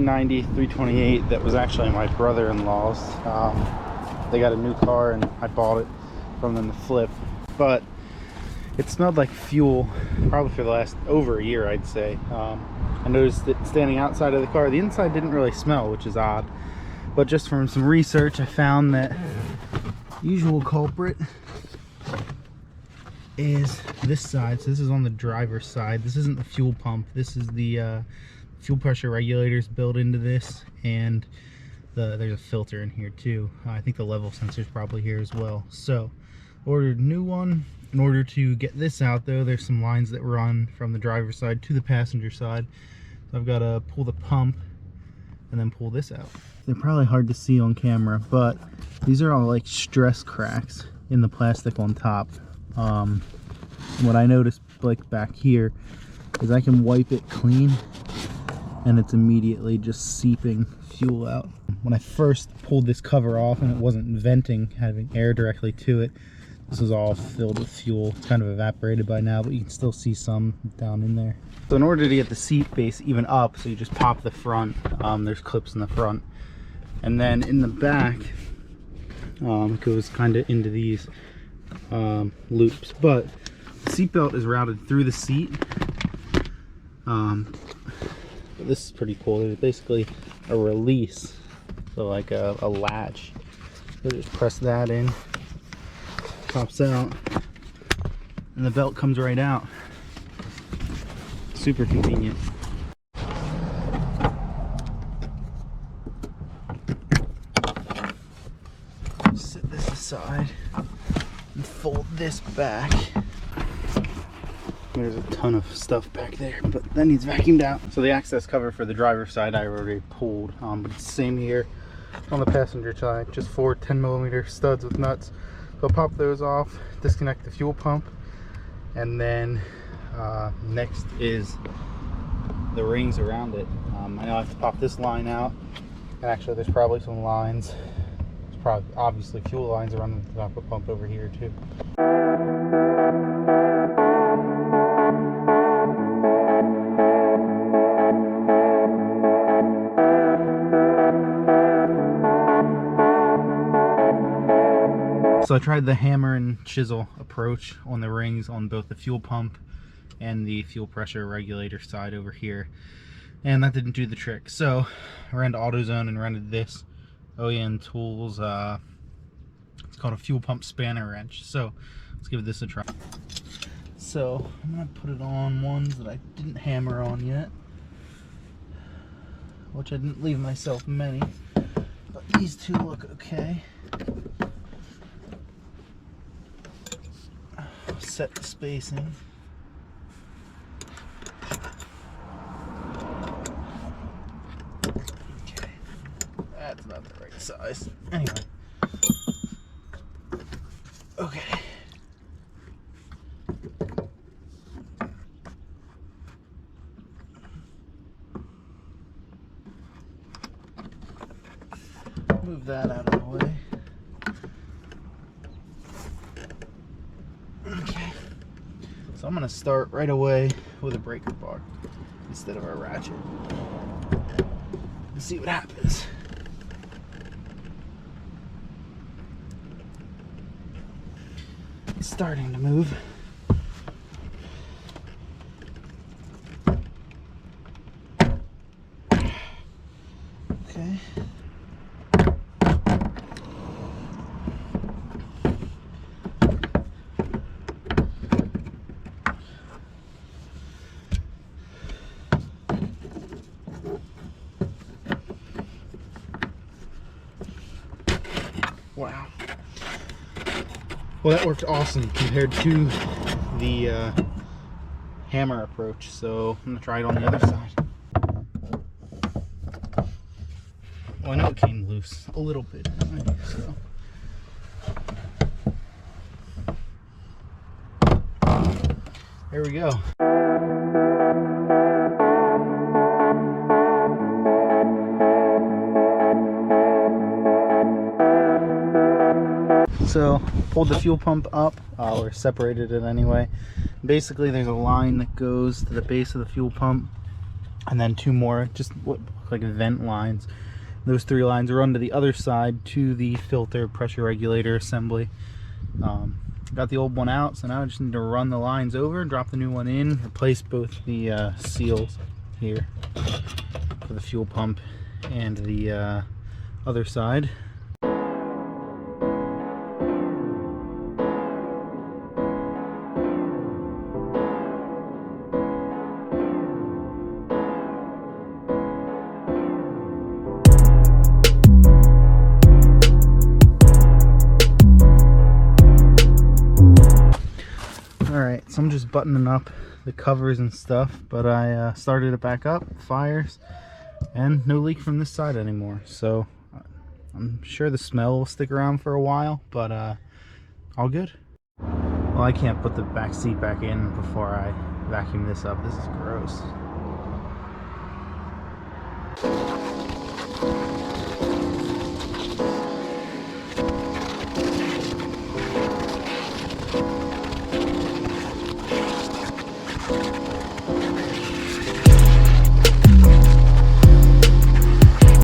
E90 328 that was actually my brother-in-law's. They got a new car and I bought it from them to flip, but it smelled like fuel probably for the last over a year, I'd say. I noticed it standing outside of the car. The inside didn't really smell, which is odd, but just from some research I found that usual culprit is this side. So this is on the driver's side. This isn't the fuel pump. This is the fuel pressure regulators built into this, and there's a filter in here too. I think the level sensor is probably here as well. So ordered a new one. In order to get this out though, there's some lines that run from the driver's side to the passenger side. So I've got to pull the pump and then pull this out. They're probably hard to see on camera, but these are all like stress cracks in the plastic on top. What I noticed like back here is I can wipe it clean and it's immediately just seeping fuel out. When I first pulled this cover off and it wasn't venting, having air directly to it, this is all filled with fuel. It's kind of evaporated by now, but you can still see some down in there. So in order to get the seat base even up, so you just pop the front, there's clips in the front, and then in the back it goes kind of into these loops, but the seat belt is routed through the seat. This is pretty cool. It's basically a release, so like a latch. So just press that in, pops out, and the belt comes right out. Super convenient. Set this aside and fold this back. There's a ton of stuff back there, but that needs vacuumed out. So the access cover for the driver's side I already pulled, but it's the same here on the passenger side. Just 4 10mm studs with nuts. So I'll pop those off, disconnect the fuel pump, and then next is the rings around it. I know I have to pop this line out, and actually there's probably some lines. There's probably obviously fuel lines around the top of the pump over here too. So I tried the hammer and chisel approach on the rings on both the fuel pump and the fuel pressure regulator side over here, and that didn't do the trick. So I ran to AutoZone and rented this OEM Tools, it's called a fuel pump spanner wrench. So let's give this a try. So I'm gonna put it on ones that I didn't hammer on yet, which I didn't leave myself many, but these two look okay. Set the spacing. Okay, that's not the right size. Anyway, okay. Move that out of the way. Okay, so I'm going to start right away with a breaker bar instead of a ratchet and see what happens. It's starting to move. Okay. Wow. Well, that worked awesome compared to the hammer approach. So I'm gonna try it on the other side. Well, I know it came loose a little bit, so. There we go. So pulled the fuel pump up, or separated it anyway. Basically there's a line that goes to the base of the fuel pump and then 2 more just what look like vent lines. Those 3 lines run to the other side to the filter pressure regulator assembly. Got the old one out, so now I just need to run the lines over, drop the new one in, replace both the seals here for the fuel pump and the other side. Alright, so I'm just buttoning up the covers and stuff, but I started it back up, fires, and no leak from this side anymore. So I'm sure the smell will stick around for a while, but all good. Well, I can't put the back seat back in before I vacuum this up. This is gross.